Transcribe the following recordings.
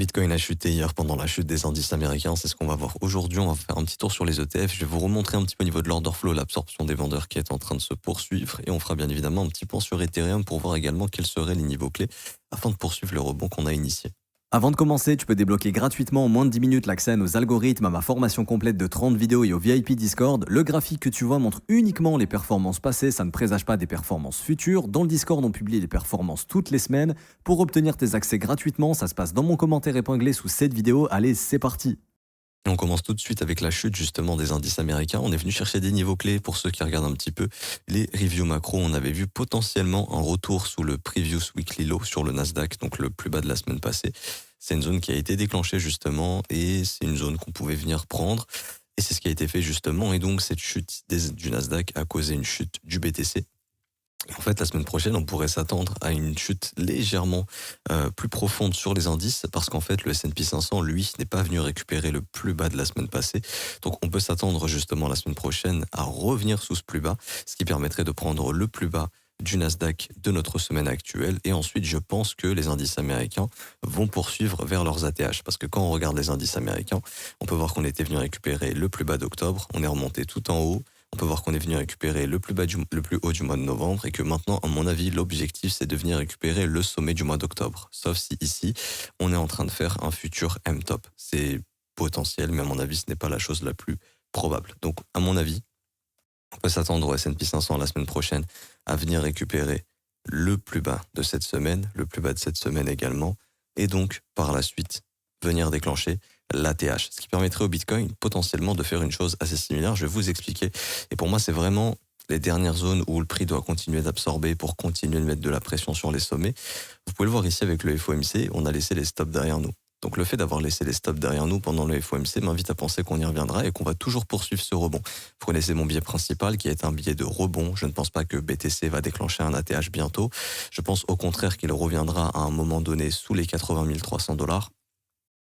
Bitcoin a chuté hier pendant la chute des indices américains, c'est ce qu'on va voir aujourd'hui. On va faire un petit tour sur les ETF. Je vais vous remontrer un petit peu au niveau de l'order flow, l'absorption des vendeurs qui est en train de se poursuivre. Et on fera bien évidemment un petit point sur Ethereum pour voir également quels seraient les niveaux clés afin de poursuivre le rebond qu'on a initié. Avant de commencer, tu peux débloquer gratuitement en moins de 10 minutes l'accès à nos algorithmes, à ma formation complète de 30 vidéos et au VIP Discord. Le graphique que tu vois montre uniquement les performances passées, ça ne présage pas des performances futures. Dans le Discord, on publie les performances toutes les semaines. Pour obtenir tes accès gratuitement, ça se passe dans mon commentaire épinglé sous cette vidéo. Allez, c'est parti! On commence tout de suite avec la chute justement des indices américains. On est venu chercher des niveaux clés pour ceux qui regardent un petit peu les reviews macro. On avait vu potentiellement un retour sous le previous weekly low sur le Nasdaq, donc le plus bas de la semaine passée. C'est une zone qui a été déclenchée justement et c'est une zone qu'on pouvait venir prendre. Et c'est ce qui a été fait justement. Et donc cette chute du Nasdaq a causé une chute du BTC. En fait, la semaine prochaine, on pourrait s'attendre à une chute légèrement plus profonde sur les indices parce qu'en fait, le S&P 500, lui, n'est pas venu récupérer le plus bas de la semaine passée. Donc, on peut s'attendre justement la semaine prochaine à revenir sous ce plus bas, ce qui permettrait de prendre le plus bas du Nasdaq de notre semaine actuelle. Et ensuite, je pense que les indices américains vont poursuivre vers leurs ATH. Parce que quand on regarde les indices américains, on peut voir qu'on était venu récupérer le plus bas d'octobre, on est remonté tout en haut. On peut voir qu'on est venu récupérer le plus haut du mois de novembre et que maintenant, à mon avis, l'objectif, c'est de venir récupérer le sommet du mois d'octobre. Sauf si ici, on est en train de faire un futur M-top. C'est potentiel, mais à mon avis, ce n'est pas la chose la plus probable. Donc, à mon avis, on peut s'attendre au S&P 500 la semaine prochaine à venir récupérer le plus bas de cette semaine, le plus bas de cette semaine également, et donc, par la suite, venir déclencher l'ATH, ce qui permettrait au Bitcoin potentiellement de faire une chose assez similaire. Je vais vous expliquer. Et pour moi, c'est vraiment les dernières zones où le prix doit continuer d'absorber pour continuer de mettre de la pression sur les sommets. Vous pouvez le voir ici avec le FOMC, on a laissé les stops derrière nous. Donc le fait d'avoir laissé les stops derrière nous pendant le FOMC m'invite à penser qu'on y reviendra et qu'on va toujours poursuivre ce rebond. Vous connaissez mon biais principal qui est un biais de rebond. Je ne pense pas que BTC va déclencher un ATH bientôt. Je pense au contraire qu'il reviendra à un moment donné sous les 80 300 $.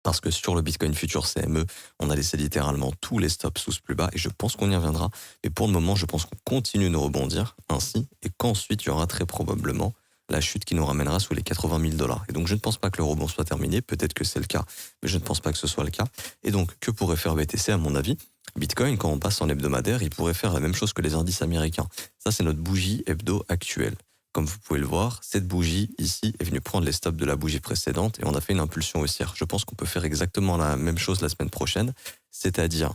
Parce que sur le Bitcoin Future CME, on a laissé littéralement tous les stops sous ce plus bas et je pense qu'on y reviendra. Mais pour le moment, je pense qu'on continue de rebondir ainsi et qu'ensuite, il y aura très probablement la chute qui nous ramènera sous les 80 000 $. Et donc, je ne pense pas que le rebond soit terminé. Peut-être que c'est le cas, mais je ne pense pas que ce soit le cas. Et donc, que pourrait faire BTC à mon avis? Bitcoin, quand on passe en hebdomadaire, il pourrait faire la même chose que les indices américains. Ça, c'est notre bougie hebdo actuelle. Comme vous pouvez le voir, cette bougie ici est venue prendre les stops de la bougie précédente et on a fait une impulsion haussière. Je pense qu'on peut faire exactement la même chose la semaine prochaine, c'est-à-dire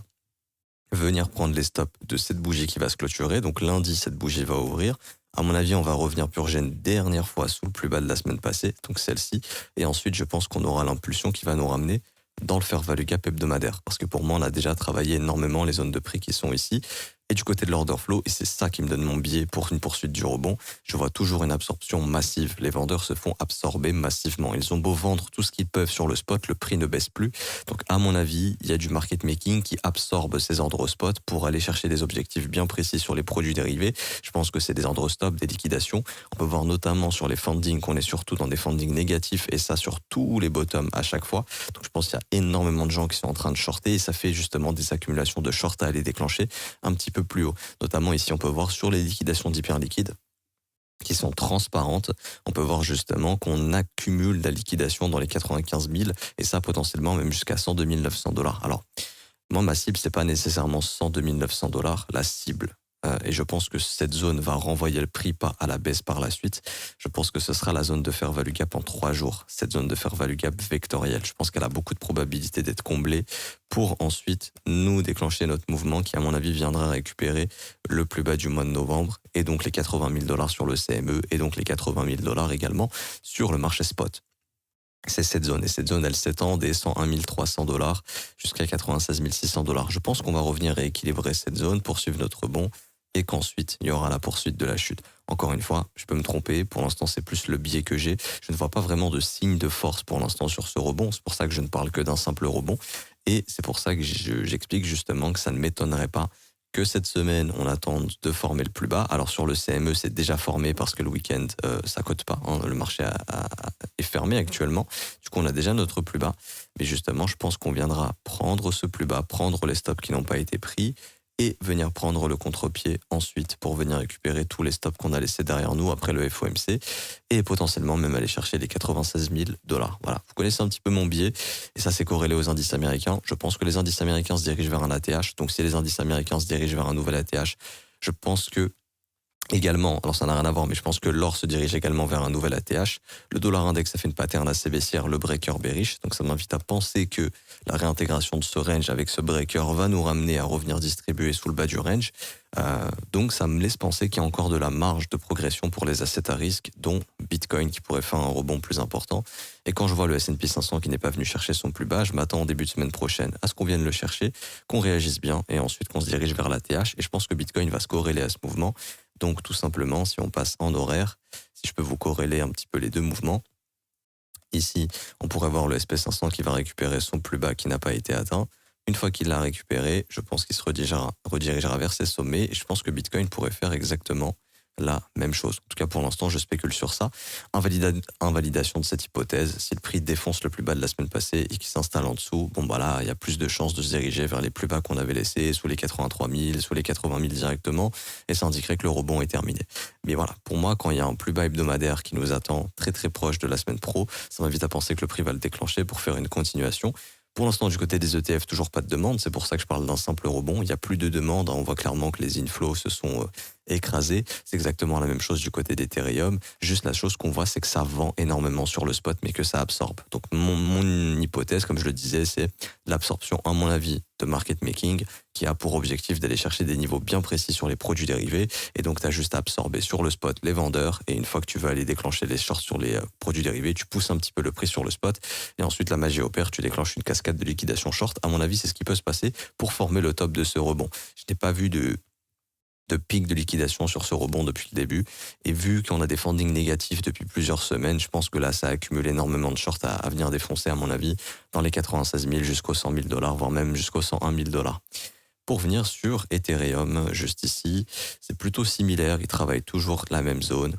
venir prendre les stops de cette bougie qui va se clôturer. Donc lundi, cette bougie va ouvrir. À mon avis, on va revenir purger une dernière fois sous le plus bas de la semaine passée, donc celle-ci. Et ensuite, je pense qu'on aura l'impulsion qui va nous ramener dans le fair value gap hebdomadaire. Parce que pour moi, on a déjà travaillé énormément les zones de prix qui sont ici. Et du côté de l'order flow, et c'est ça qui me donne mon biais pour une poursuite du rebond, je vois toujours une absorption massive. Les vendeurs se font absorber massivement. Ils ont beau vendre tout ce qu'ils peuvent sur le spot, le prix ne baisse plus. Donc à mon avis, il y a du market making qui absorbe ces ordres au spot pour aller chercher des objectifs bien précis sur les produits dérivés. Je pense que c'est des ordres stop, des liquidations. On peut voir notamment sur les fundings qu'on est surtout dans des fundings négatifs et ça sur tous les bottoms à chaque fois. Donc je pense qu'il y a énormément de gens qui sont en train de shorter et ça fait justement des accumulations de short à aller déclencher un petit peu plus haut. Notamment ici, on peut voir sur les liquidations d'hyper liquides qui sont transparentes, on peut voir justement qu'on accumule la liquidation dans les 95 000 et ça potentiellement même jusqu'à 102 900 $. Alors, moi, ma cible, c'est pas nécessairement 102 900 $, la cible. Et je pense que cette zone va renvoyer le prix pas à la baisse par la suite. Je pense que ce sera la zone de fair value gap en 3 jours. Cette zone de fair value gap vectorielle. Je pense qu'elle a beaucoup de probabilité d'être comblée pour ensuite nous déclencher notre mouvement qui, à mon avis, viendra récupérer le plus bas du mois de novembre et donc les 80 000 $ sur le CME et donc les 80 000 $ également sur le marché spot. C'est cette zone. Et cette zone, elle s'étend des 101 300 $ jusqu'à 96 600 $. Je pense qu'on va revenir rééquilibrer cette zone, poursuivre notre rebond et qu'ensuite, il y aura la poursuite de la chute. Encore une fois, je peux me tromper. Pour l'instant, c'est plus le biais que j'ai. Je ne vois pas vraiment de signe de force pour l'instant sur ce rebond. C'est pour ça que je ne parle que d'un simple rebond. Et c'est pour ça que j'explique justement que ça ne m'étonnerait pas que cette semaine, on attende de former le plus bas. Alors sur le CME, c'est déjà formé parce que le week-end, ça cote pas. Hein. Le marché est fermé actuellement. Du coup, on a déjà notre plus bas. Mais justement, je pense qu'on viendra prendre ce plus bas, prendre les stops qui n'ont pas été pris et venir prendre le contre-pied ensuite pour venir récupérer tous les stops qu'on a laissés derrière nous après le FOMC et potentiellement même aller chercher les 96 000 $. Voilà, vous connaissez un petit peu mon biais et ça c'est corrélé aux indices américains. Je pense que les indices américains se dirigent vers un ATH, donc si les indices américains se dirigent vers un nouvel ATH, je pense que également, alors ça n'a rien à voir, mais je pense que l'or se dirige également vers un nouvel ATH. Le dollar index a fait une pattern assez baissière, le breaker bearish. Donc ça m'invite à penser que la réintégration de ce range avec ce breaker va nous ramener à revenir distribuer sous le bas du range. Donc ça me laisse penser qu'il y a encore de la marge de progression pour les assets à risque, dont Bitcoin qui pourrait faire un rebond plus important. Et quand je vois le S&P 500 qui n'est pas venu chercher son plus bas, je m'attends en début de semaine prochaine à ce qu'on vienne le chercher, qu'on réagisse bien et ensuite qu'on se dirige vers l'ATH. Et je pense que Bitcoin va se corréler à ce mouvement. Donc tout simplement, si on passe en horaire, si je peux vous corréler un petit peu les deux mouvements, ici, on pourrait voir le SP500 qui va récupérer son plus bas qui n'a pas été atteint. Une fois qu'il l'a récupéré, je pense qu'il se redirigera vers ses sommets et je pense que Bitcoin pourrait faire exactement la même chose. En tout cas, pour l'instant, je spécule sur ça. Invalidation de cette hypothèse. Si le prix défonce le plus bas de la semaine passée et qu'il s'installe en dessous, bon bah là, il y a plus de chances de se diriger vers les plus bas qu'on avait laissés, sous les 83 000, sous les 80 000 directement, et ça indiquerait que le rebond est terminé. Mais voilà, pour moi, quand il y a un plus bas hebdomadaire qui nous attend très très proche de la semaine pro, ça m'invite à penser que le prix va le déclencher pour faire une continuation. Pour l'instant, du côté des ETF, toujours pas de demande. C'est pour ça que je parle d'un simple rebond. Il n'y a plus de demande. On voit clairement que les inflows se sont écrasés. C'est exactement la même chose du côté d'Ethereum. Juste la chose qu'on voit, c'est que ça vend énormément sur le spot, mais que ça absorbe. Donc mon hypothèse, comme je le disais, c'est l'absorption, à mon avis, de market making qui a pour objectif d'aller chercher des niveaux bien précis sur les produits dérivés. Et donc, tu as juste à absorber sur le spot les vendeurs. Et une fois que tu veux aller déclencher les shorts sur les produits dérivés, tu pousses un petit peu le prix sur le spot. Et ensuite, la magie opère, tu déclenches une cascade de liquidation short. À mon avis, c'est ce qui peut se passer pour former le top de ce rebond. Je n'ai pas vu de pic de liquidation sur ce rebond depuis le début. Et vu qu'on a des fundings négatifs depuis plusieurs semaines, je pense que là, ça accumule énormément de shorts à venir défoncer, à mon avis, dans les 96 000 jusqu'aux 100 000 $, voire même jusqu'aux 101 000 $. Pour venir sur Ethereum, juste ici, c'est plutôt similaire. Il travaille toujours la même zone.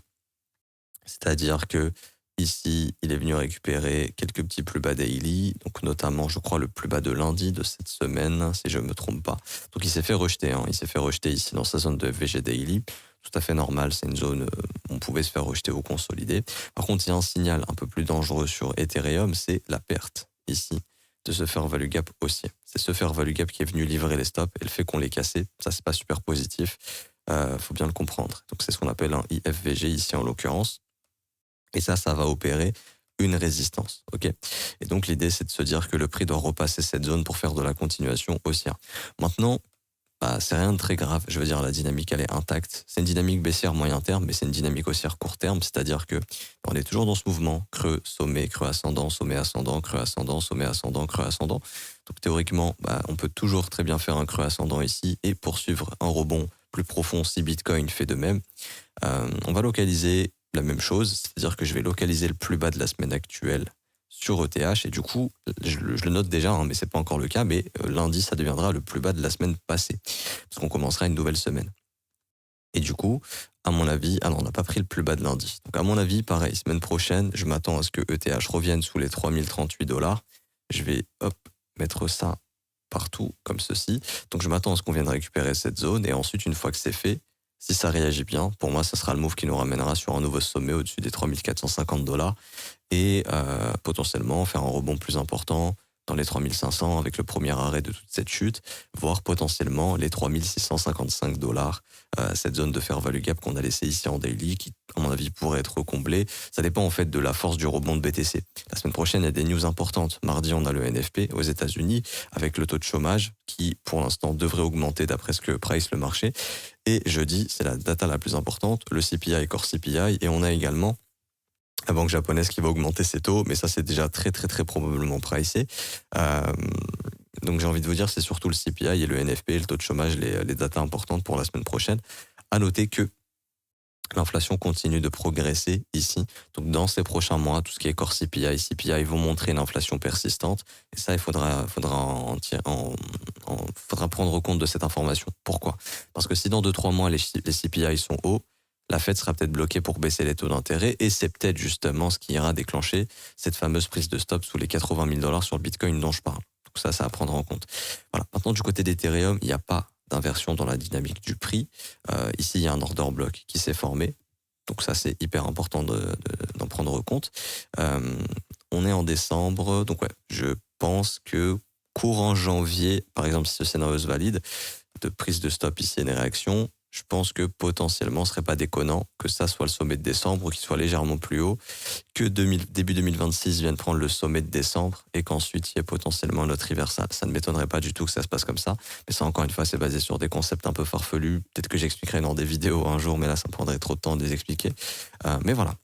C'est-à-dire que ici, il est venu récupérer quelques petits plus bas daily, donc notamment, je crois, le plus bas de lundi de cette semaine, si je ne me trompe pas. Donc il s'est fait rejeter, il s'est fait rejeter ici dans sa zone de FVG daily. Tout à fait normal, c'est une zone où on pouvait se faire rejeter ou consolider. Par contre, il y a un signal un peu plus dangereux sur Ethereum, c'est la perte ici de ce fair value gap haussier. C'est ce fair value gap qui est venu livrer les stops et le fait qu'on l'ait cassé, ça c'est pas super positif, faut bien le comprendre. Donc c'est ce qu'on appelle un IFVG ici en l'occurrence. Et ça va opérer une résistance, ok. Et donc l'idée c'est de se dire que le prix doit repasser cette zone pour faire de la continuation haussière. Maintenant, c'est rien de très grave. Je veux dire, la dynamique elle est intacte. C'est une dynamique baissière moyen terme, mais c'est une dynamique haussière court terme, c'est-à-dire que on est toujours dans ce mouvement creux, sommet, creux ascendant, sommet ascendant, creux ascendant, sommet ascendant, creux ascendant. Donc théoriquement, on peut toujours très bien faire un creux ascendant ici et poursuivre un rebond plus profond si Bitcoin fait de même. On va localiser la même chose, c'est-à-dire que je vais localiser le plus bas de la semaine actuelle sur ETH et du coup, je le note déjà, mais c'est pas encore le cas, mais lundi, ça deviendra le plus bas de la semaine passée, parce qu'on commencera une nouvelle semaine. Et du coup, à mon avis, alors on n'a pas pris le plus bas de lundi. Donc à mon avis, pareil, semaine prochaine, je m'attends à ce que ETH revienne sous les 3038 $. Je vais, mettre ça partout, comme ceci. Donc je m'attends à ce qu'on vienne récupérer cette zone, et ensuite, une fois que c'est fait, si ça réagit bien, pour moi, ça sera le move qui nous ramènera sur un nouveau sommet au-dessus des 3450 $ et potentiellement faire un rebond plus important dans les 3500 avec le premier arrêt de toute cette chute, voire potentiellement les 3655 $, cette zone de fair value gap qu'on a laissée ici en daily, qui, à mon avis, pourrait être comblée. Ça dépend en fait de la force du rebond de BTC. La semaine prochaine, il y a des news importantes. Mardi, on a le NFP aux États-Unis avec le taux de chômage qui, pour l'instant, devrait augmenter d'après ce que price le marché. Et jeudi, c'est la data la plus importante, le CPI, Core CPI, et on a également la banque japonaise qui va augmenter ses taux, mais ça c'est déjà très très très probablement pricé. Donc j'ai envie de vous dire, c'est surtout le CPI et le NFP, le taux de chômage, les datas importantes pour la semaine prochaine. À noter que l'inflation continue de progresser ici. Donc dans ces prochains mois, tout ce qui est Core CPI, CPI vont montrer une inflation persistante. Et ça, il faudra prendre compte de cette information. Pourquoi ? Parce que si dans 2-3 mois, les CPI sont hauts, la Fed sera peut-être bloquée pour baisser les taux d'intérêt et c'est peut-être justement ce qui ira déclencher cette fameuse prise de stop sous les 80 000 $ sur le Bitcoin dont je parle. Donc ça à prendre en compte. Voilà. Maintenant, du côté d'Ethereum, il n'y a pas d'inversion dans la dynamique du prix. Ici, il y a un order block qui s'est formé. Donc ça, c'est hyper important d'en prendre compte. On est en décembre, donc ouais, je pense que courant janvier, par exemple, si ce scénario se valide, de prise de stop ici et des réactions, je pense que potentiellement, ce serait pas déconnant que ça soit le sommet de décembre ou qu'il soit légèrement plus haut, que début 2026 vienne prendre le sommet de décembre et qu'ensuite il y ait potentiellement un autre reversal. Ça ne m'étonnerait pas du tout que ça se passe comme ça, mais ça encore une fois c'est basé sur des concepts un peu farfelus. Peut-être que j'expliquerai dans des vidéos un jour, mais là ça me prendrait trop de temps de les expliquer. Mais voilà.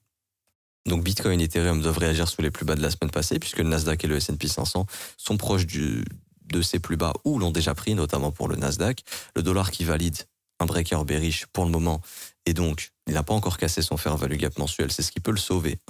Donc Bitcoin et Ethereum doivent réagir sous les plus bas de la semaine passée puisque le Nasdaq et le S&P 500 sont proches de ces plus bas ou l'ont déjà pris, notamment pour le Nasdaq. Le dollar qui valide un breaker bearish pour le moment, et donc il n'a pas encore cassé son fair value gap mensuel, c'est ce qui peut le sauver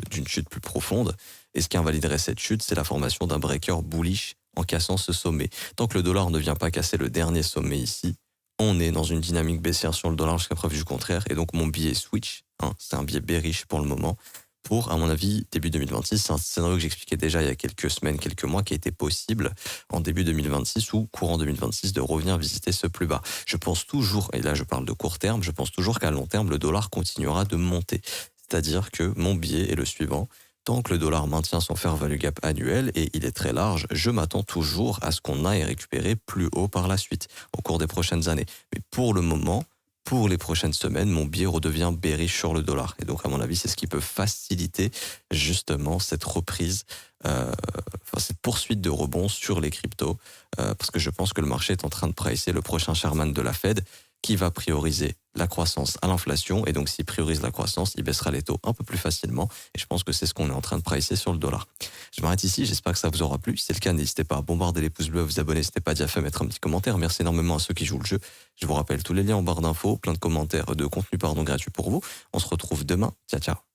d'une chute plus profonde, et ce qui invaliderait cette chute, c'est la formation d'un breaker bullish en cassant ce sommet. Tant que le dollar ne vient pas casser le dernier sommet ici, on est dans une dynamique baissière sur le dollar jusqu'à preuve du contraire, et donc mon billet switch, c'est un billet bearish pour le moment, pour, à mon avis, début 2026. C'est un scénario que j'expliquais déjà il y a quelques semaines, quelques mois, qui a été possible en début 2026 ou courant 2026 de revenir visiter ce plus bas. Je pense toujours, et là je parle de court terme, je pense toujours qu'à long terme, le dollar continuera de monter. C'est-à-dire que mon biais est le suivant. Tant que le dollar maintient son fair value gap annuel, et il est très large, je m'attends toujours à ce qu'on aille récupérer plus haut par la suite, au cours des prochaines années. Mais pour le moment, pour les prochaines semaines, mon biais redevient bearish sur le dollar. Et donc, à mon avis, c'est ce qui peut faciliter justement cette reprise, cette poursuite de rebond sur les cryptos, parce que je pense que le marché est en train de pricer le prochain chairman de la Fed, qui va prioriser la croissance à l'inflation, et donc s'il priorise la croissance, il baissera les taux un peu plus facilement, et je pense que c'est ce qu'on est en train de pricer sur le dollar. Je m'arrête ici, j'espère que ça vous aura plu. Si c'est le cas, n'hésitez pas à bombarder les pouces bleus, à vous abonner, n'hésitez pas à mettre un petit commentaire. Merci énormément à ceux qui jouent le jeu. Je vous rappelle tous les liens en barre d'infos, plein de commentaires, de contenu gratuit pour vous. On se retrouve demain. Ciao, ciao.